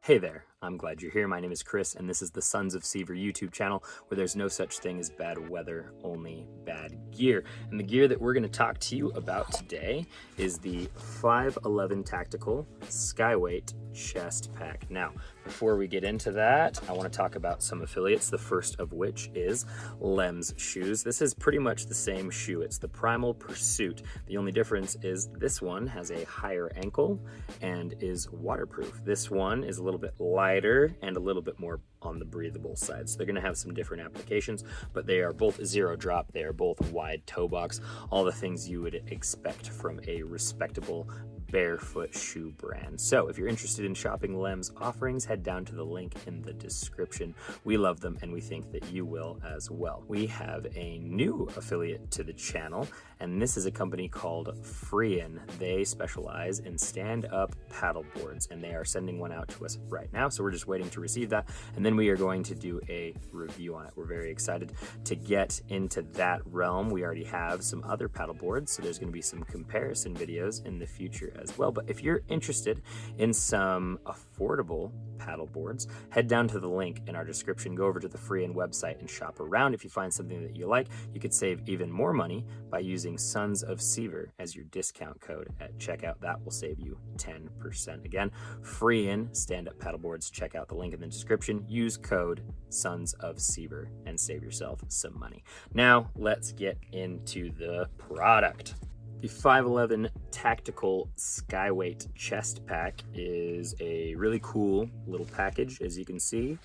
Hey there, I'm glad you're here. My name is Chris, and this is the Sons of Sever YouTube channel where there's no such thing as bad weather, only bad gear. And the gear that we're going to talk to you about today is the 5.11 Tactical Skyweight Chest Pack. Now, before we get into that, I want to talk about some affiliates, the first of which is Lem's Shoes. This is pretty much the same shoe. It's the Primal Pursuit. The only difference is this one has a higher ankle and is waterproof. This one is a little bit lighter and a little bit more on the breathable side. So they're going to have some different applications, but they are both zero drop. They are both wide toe box, all the things you would expect from a respectable barefoot shoe brand. So if you're interested in shopping Lem's offerings, head down to the link in the description. We love them and we think that you will as well. We have a new affiliate to the channel, and this is a company called Freein. They specialize in stand-up paddle boards, and they are sending one out to us right now. So we're just waiting to receive that, and then we are going to do a review on it. We're very excited to get into that realm. We already have some other paddle boards, so there's going to be some comparison videos in the future as well. But if you're interested in some affordable paddle boards, head down to the link in our description, go over to the Freein website and shop around. If you find something that you like, you could save even more money by using Sons of Sever as your discount code at checkout. That will save you 10%. Again, Freein stand-up paddle boards. Check out the link in the description. Use code Sons of Sever and save yourself some money. Now let's get into the product. The 5.11 Tactical Skyweight Chest Pack is a really cool little package. As you can see,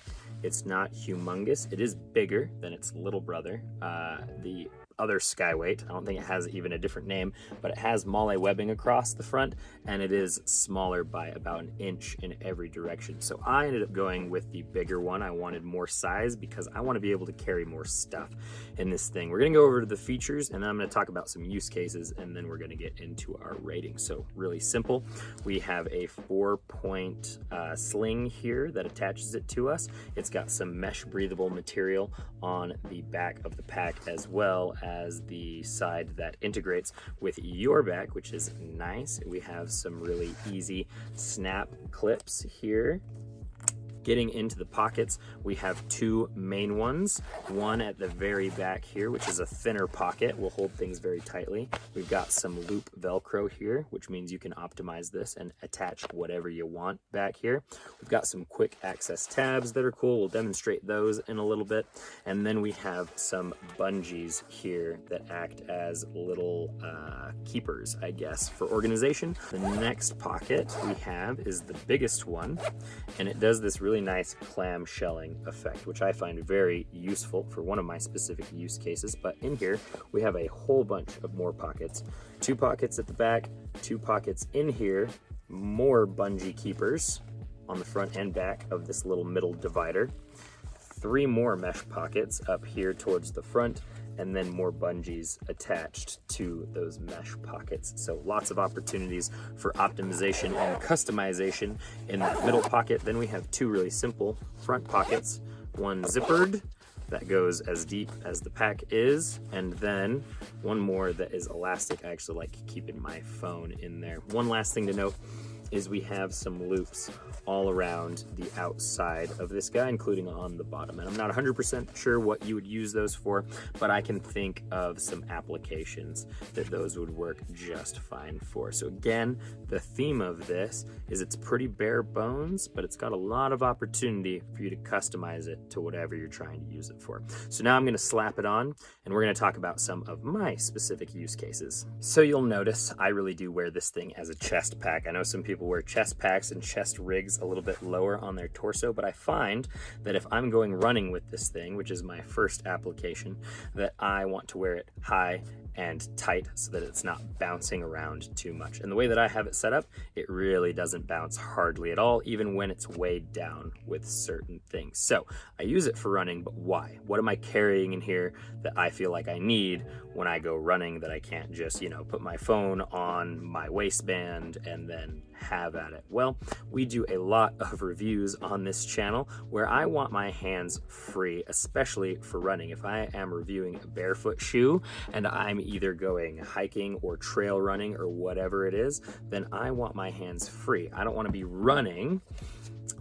it's not humongous. It is bigger than its little brother, the other Skyweight. I don't think it has even a different name, but it has Mole webbing across the front, and it is smaller by about an inch in every direction. So I ended up going with the bigger one. I wanted more size because I want to be able to carry more stuff in this thing. We're going to go over to the features, and then I'm going to talk about some use cases, and then we're going to get into our rating. So really simple. We have a 4-point sling here that attaches it to us. It's got some mesh breathable material on the back of the pack, as well as the side that integrates with your back, which is nice. We have some really easy snap clips here. Getting into the pockets, we have two main ones. One at the very back here, which is a thinner pocket, will hold things very tightly. We've got some loop Velcro here, which means you can optimize this and attach whatever you want back here. We've got some quick access tabs that are cool. We'll demonstrate those in a little bit. And then we have some bungees here that act as little keepers, I guess, for organization. The next pocket we have is the biggest one, and it does this really nice clamshelling effect, which I find very useful for one of my specific use cases. But in here we have a whole bunch of more pockets, 2 pockets at the back, 2 pockets in here, more bungee keepers on the front and back of this little middle divider, 3 more mesh pockets up here towards the front, and then more bungees attached to those mesh pockets. So lots of opportunities for optimization and customization in that middle pocket. Then we have 2 really simple front pockets, one zippered that goes as deep as the pack is, and then one more that is elastic. I actually like keeping my phone in there. One last thing to note is we have some loops all around the outside of this guy, including on the bottom. And I'm not 100% sure what you would use those for, but I can think of some applications that those would work just fine for. So again, the theme of this is it's pretty bare bones, but it's got a lot of opportunity for you to customize it to whatever you're trying to use it for. So now I'm gonna slap it on, and we're gonna talk about some of my specific use cases. So you'll notice I really do wear this thing as a chest pack. I know some people wear chest packs and chest rigs a little bit lower on their torso, but I find that if I'm going running with this thing, which is my first application, that I want to wear it high and tight so that it's not bouncing around too much. And the way that I have it set up, it really doesn't bounce hardly at all, even when it's weighed down with certain things. So I use it for running, but why? What am I carrying in here that I feel like I need when I go running, that I can't just, put my phone on my waistband and then have at it? Well, we do a lot of reviews on this channel where I want my hands free, especially for running. If I am reviewing a barefoot shoe and I'm either going hiking or trail running or whatever it is, then I want my hands free. I don't want to be running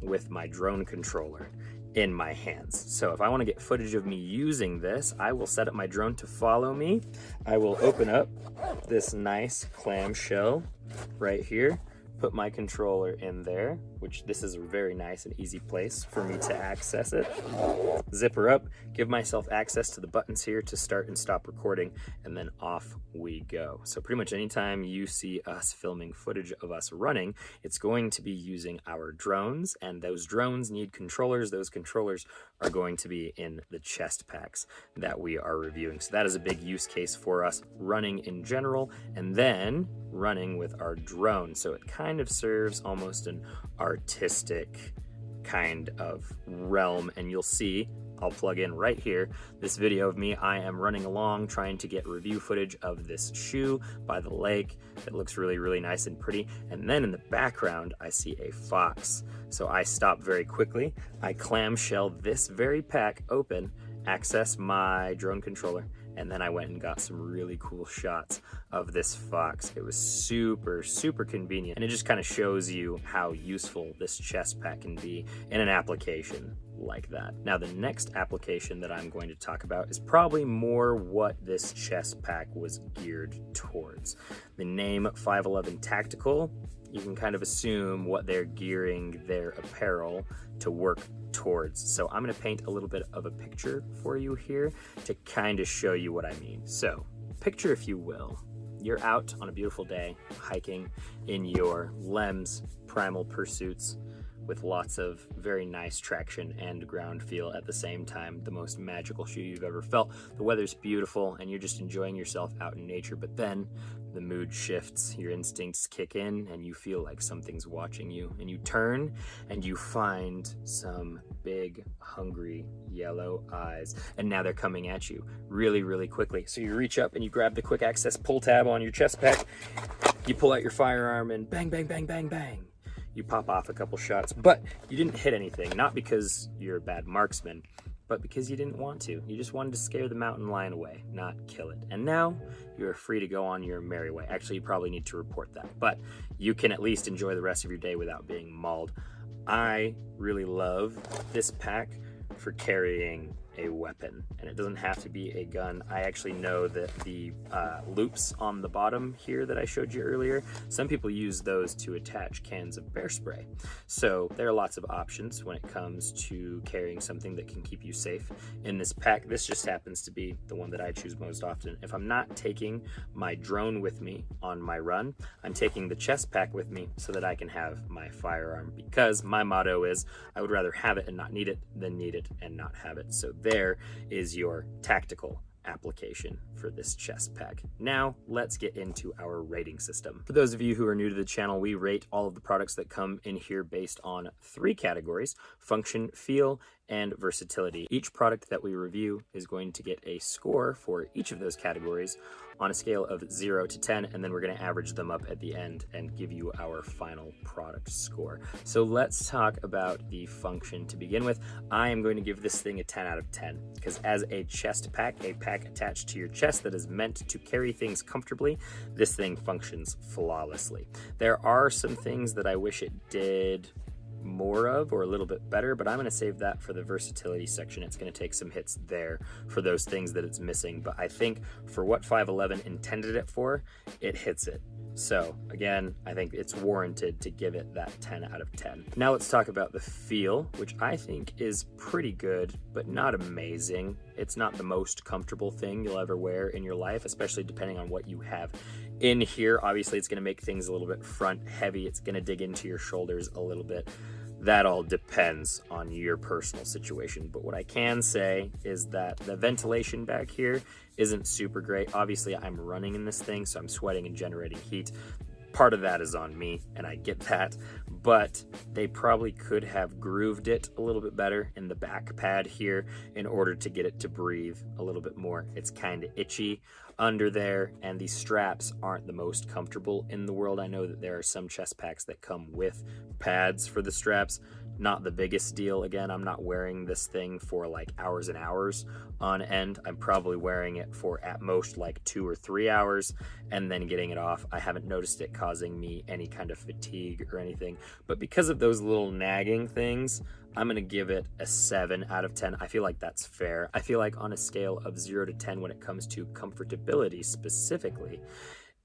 with my drone controller in my hands. So if I want to get footage of me using this, I will set up my drone to follow me. I will open up this nice clamshell right here, put my controller in there, which this is a very nice and easy place for me to access it. Zip her up, give myself access to the buttons here to start and stop recording, and then off we go. So pretty much anytime you see us filming footage of us running, it's going to be using our drones, and those drones need controllers. Those controllers are going to be in the chest packs that we are reviewing. So that is a big use case for us running in general, and then running with our drone. So it kind of serves almost an artistic kind of realm, and you'll see, I'll plug in right here, this video of me. I am running along trying to get review footage of this shoe by the lake that looks really, really nice and pretty. And then in the background, I see a fox. So I stop very quickly. I clamshell this very pack open, access my drone controller, and then I went and got some really cool shots of this fox. It was super, super convenient, and it just kind of shows you how useful this chest pack can be in an application like that. Now, the next application that I'm going to talk about is probably more what this chest pack was geared towards. The name 5.11 Tactical, you can kind of assume what they're gearing their apparel to work towards. So I'm going to paint a little bit of a picture for you here to kind of show you what I mean. So picture, if you will, you're out on a beautiful day hiking in your Lems Primal Pursuits with lots of very nice traction and ground feel at the same time. The most magical shoe you've ever felt. The weather's beautiful and you're just enjoying yourself out in nature, but then the mood shifts, your instincts kick in, and you feel like something's watching you, and you turn and you find some big, hungry yellow eyes, and now they're coming at you really, really quickly. So you reach up and you grab the quick access pull tab on your chest pack, you pull out your firearm, and bang, bang, bang, bang, bang. You pop off a couple shots, but you didn't hit anything, not because you're a bad marksman, but because you didn't want to. You just wanted to scare the mountain lion away, not kill it. And now you're free to go on your merry way. Actually, you probably need to report that, but you can at least enjoy the rest of your day without being mauled. I really love this pack for carrying a weapon, and it doesn't have to be a gun. I actually know that the loops on the bottom here that I showed you earlier, some people use those to attach cans of bear spray. So there are lots of options when it comes to carrying something that can keep you safe in this pack. This just happens to be the one that I choose most often. If I'm not taking my drone with me on my run, I'm taking the chest pack with me so that I can have my firearm, because my motto is I would rather have it and not need it than need it and not have it. So there is your tactical application for this chest pack. Now let's get into our rating system. For those of you who are new to the channel, we rate all of the products that come in here based on 3 categories: function, feel, and versatility. Each product that we review is going to get a score for each of those categories on a scale of 0 to 10, and then we're going to average them up at the end and give you our final product score. So let's talk about the function to begin with. I am going to give this thing a 10 out of 10 because as a chest pack, a pack attached to your chest that is meant to carry things comfortably, this thing functions flawlessly. There are some things that I wish it did more of or a little bit better, but I'm going to save that for the versatility section. It's going to take some hits there for those things that it's missing, but I think for what 5.11 intended it for, it hits it. So again, I think it's warranted to give it that 10 out of 10. Now let's talk about the feel, which I think is pretty good, but not amazing. It's not the most comfortable thing you'll ever wear in your life, especially depending on what you have in here. Obviously, it's going to make things a little bit front heavy. It's going to dig into your shoulders a little bit. That all depends on your personal situation. But what I can say is that the ventilation back here isn't super great. Obviously, I'm running in this thing, so I'm sweating and generating heat. Part of that is on me, and I get that, but they probably could have grooved it a little bit better in the back pad here in order to get it to breathe a little bit more. It's kind of itchy under there, and these straps aren't the most comfortable in the world. I know that there are some chest packs that come with pads for the straps. not the biggest deal. Again, I'm not wearing this thing for like hours and hours on end. I'm probably wearing it for at most like 2 or 3 hours and then getting it off. I haven't noticed it causing me any kind of fatigue or anything, but because of those little nagging things, I'm gonna give it a 7 out of 10. I feel like that's fair. I feel like on a scale of 0 to 10 when it comes to comfortability specifically,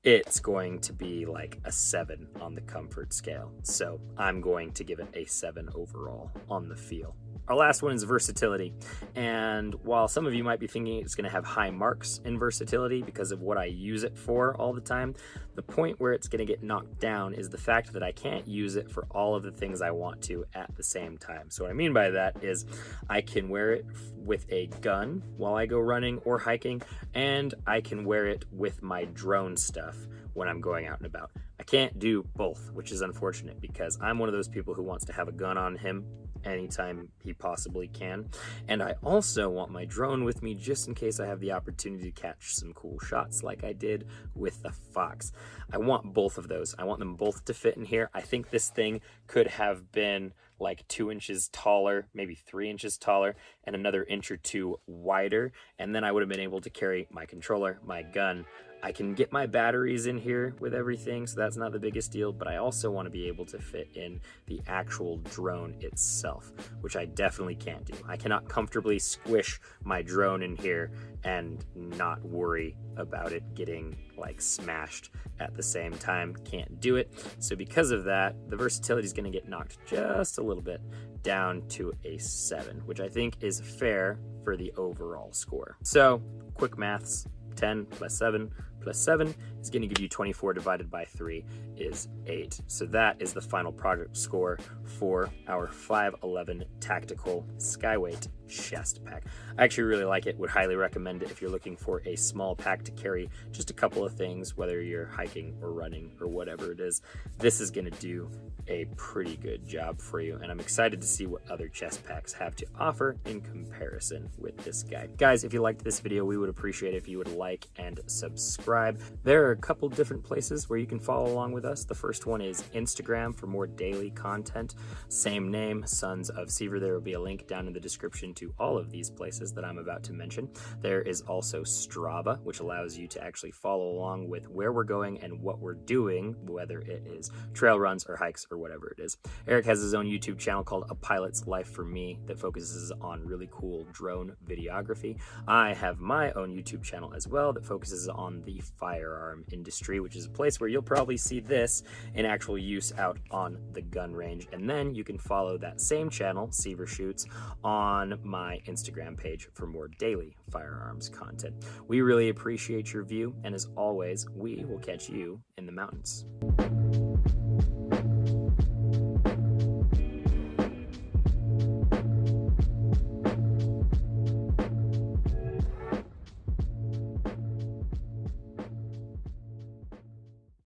it's going to be like a 7 on the comfort scale. So I'm going to give it a 7 overall on the feel. Our last one is versatility. And while some of you might be thinking it's going to have high marks in versatility because of what I use it for all the time, the point where it's going to get knocked down is the fact that I can't use it for all of the things I want to at the same time. So what I mean by that is I can wear it with a gun while I go running or hiking, and I can wear it with my drone stuff when I'm going out and about. I can't do both, which is unfortunate because I'm one of those people who wants to have a gun on him anytime he possibly can. And I also want my drone with me just in case I have the opportunity to catch some cool shots like I did with the Fox. I want both of those. I want them both to fit in here. I think this thing could have been like 2 inches taller, maybe 3 inches taller, and another inch or 2 wider. And then I would have been able to carry my controller, my gun. I can get my batteries in here with everything, so that's not the biggest deal, but I also want to be able to fit in the actual drone itself, which I definitely can't do. I cannot comfortably squish my drone in here and not worry about it getting like smashed at the same time. Can't do it. So because of that, the versatility is going to get knocked just a little bit down to a 7, which I think is fair for the overall score. So quick maths, 10 plus 7 plus 7 is going to give you 24 divided by 3 is 8. So that is the final product score for our 5.11 Tactical Skyweight Chest Pack. I actually really like it, would highly recommend it if you're looking for a small pack to carry just a couple of things, whether you're hiking or running or whatever it is. This is going to do a pretty good job for you, and I'm excited to see what other chest packs have to offer in comparison with this guy. Guys, if you liked this video, we would appreciate it if you would like and subscribe. There are a couple different places where you can follow along with us. The first one is Instagram for more daily content. Same name, Sons of Sever. There will be a link down in the description to all of these places that I'm about to mention. There is also Strava, which allows you to actually follow along with where we're going and what we're doing, whether it is trail runs or hikes or whatever it is. Eric has his own YouTube channel called A Pilot's Life for Me that focuses on really cool drone videography. I have my own YouTube channel as well that focuses on the firearm industry, which is a place where you'll probably see this in actual use out on the gun range. And then you can follow that same channel, SeverShoots, on my Instagram page for more daily firearms content. We really appreciate your view, and as always, we will catch you in the mountains.